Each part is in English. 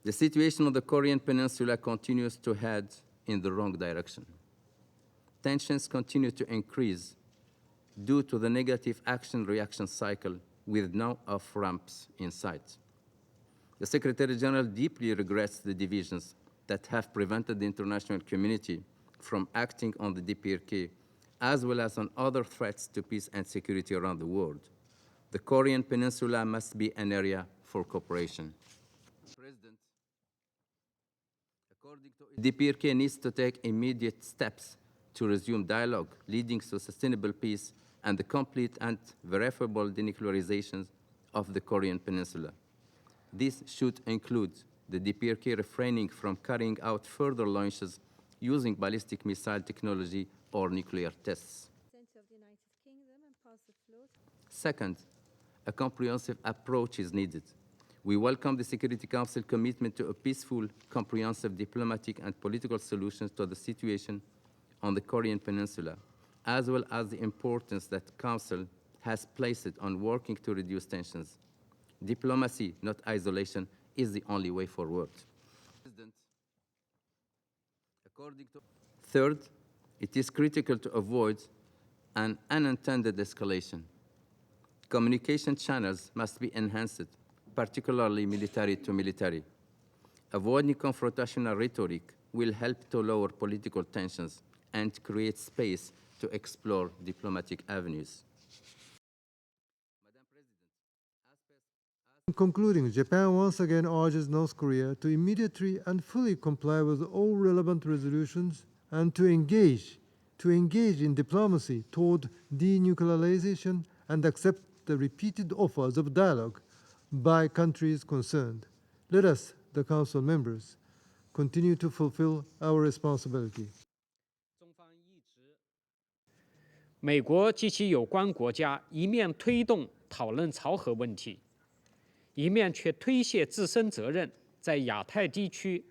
The situation on the Korean Peninsula continues to head in the wrong direction. Tensions continue to increase due to the negative action-reaction cycle with no off-ramps in sight. The Secretary-General deeply regrets the divisions that have prevented the international community from acting on the DPRK, as well as on other threats to peace and security around the world. The Korean Peninsula must be an area for cooperation. President, according to DPRK needs to take immediate steps to resume dialogue leading to sustainable peace and the complete and verifiable denuclearization of the Korean Peninsula. This should include the DPRK refraining from carrying out further launches using ballistic missile technology or nuclear tests. Second, a comprehensive approach is needed. We welcome the Security Council commitment to a peaceful, comprehensive diplomatic and political solutions to the situation on the Korean Peninsula, as well as the importance that the Council has placed on working to reduce tensions. Diplomacy, not isolation, is the only way forward. Third, it is critical to avoid an unintended escalation. Communication channels must be enhanced, particularly military to military. Avoiding confrontational rhetoric will help to lower political tensions and create space to explore diplomatic avenues. In concluding, Japan once again urges North Korea to immediately and fully comply with all relevant resolutions and to engage in diplomacy toward denuclearization and accept the repeated offers of dialogue by countries concerned. Let us, the Council members, continue to fulfill our responsibility. 美国及其有关国家一面推动讨论朝核问题，一面却推卸自身责任，在亚太地区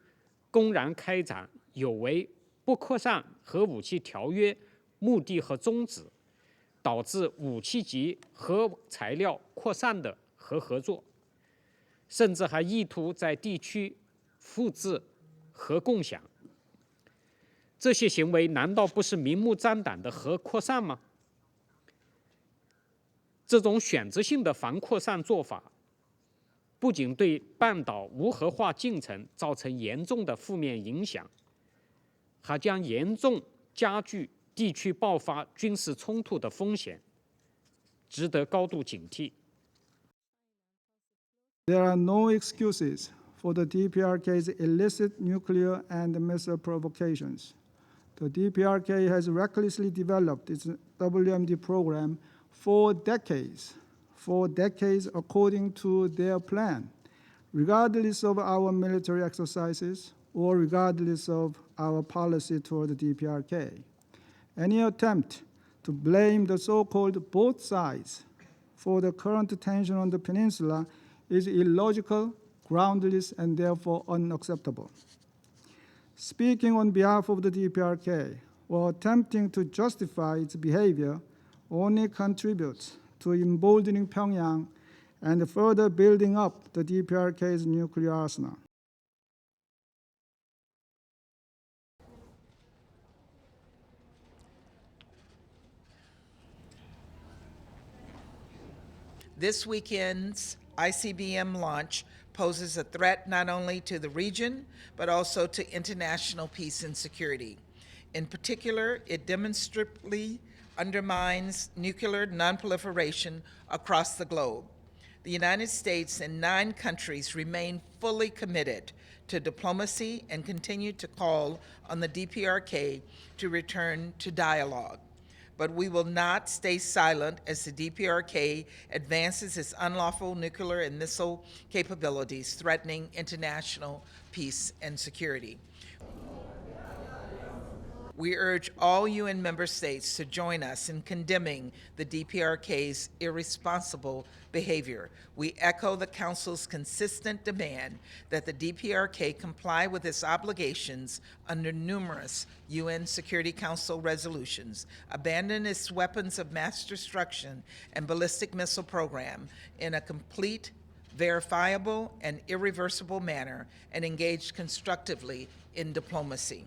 公然开展有违不扩散核武器条约目的和宗旨，导致武器及核材料扩散的核合作，甚至还意图在地区复制核共享。这些行为难道不是明目张胆的核扩散吗？这种选择性的防扩散做法，不仅对半岛无核化进程造成严重的负面影响，还将严重加剧地区爆发军事冲突的风险，值得高度警惕。There are no excuses for the DPRK's illicit nuclear and missile provocations. The DPRK has recklessly developed its WMD program for decades according to their plan, regardless of our military exercises or regardless of our policy toward the DPRK. Any attempt to blame the so-called both sides for the current tension on the peninsula is illogical, groundless, and therefore unacceptable. Speaking on behalf of the DPRK, or attempting to justify its behavior, only contributes to emboldening Pyongyang and further building up the DPRK's nuclear arsenal. This weekend's ICBM launch poses a threat not only to the region, but also to international peace and security. In particular, it demonstrably undermines nuclear nonproliferation across the globe. The United States and 9 countries remain fully committed to diplomacy and continue to call on the DPRK to return to dialogue. But we will not stay silent as the DPRK advances its unlawful nuclear and missile capabilities, threatening international peace and security. We urge all UN member states to join us in condemning the DPRK's irresponsible behavior. We echo the Council's consistent demand that the DPRK comply with its obligations under numerous UN Security Council resolutions, abandon its weapons of mass destruction and ballistic missile program in a complete verifiable, and irreversible manner and engaged constructively in diplomacy.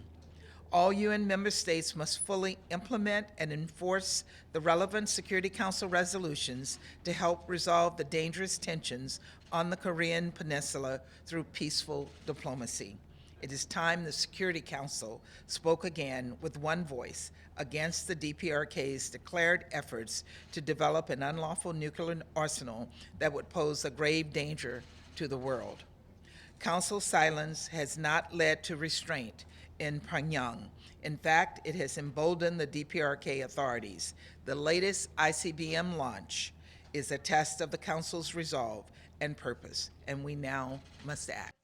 All UN member states must fully implement and enforce the relevant Security Council resolutions to help resolve the dangerous tensions on the Korean Peninsula through peaceful diplomacy. It is time the Security Council spoke again with one voice against the DPRK's declared efforts to develop an unlawful nuclear arsenal that would pose a grave danger to the world. Council silence has not led to restraint in Pyongyang. In fact, it has emboldened the DPRK authorities. The latest ICBM launch is a test of the Council's resolve and purpose, and we now must act.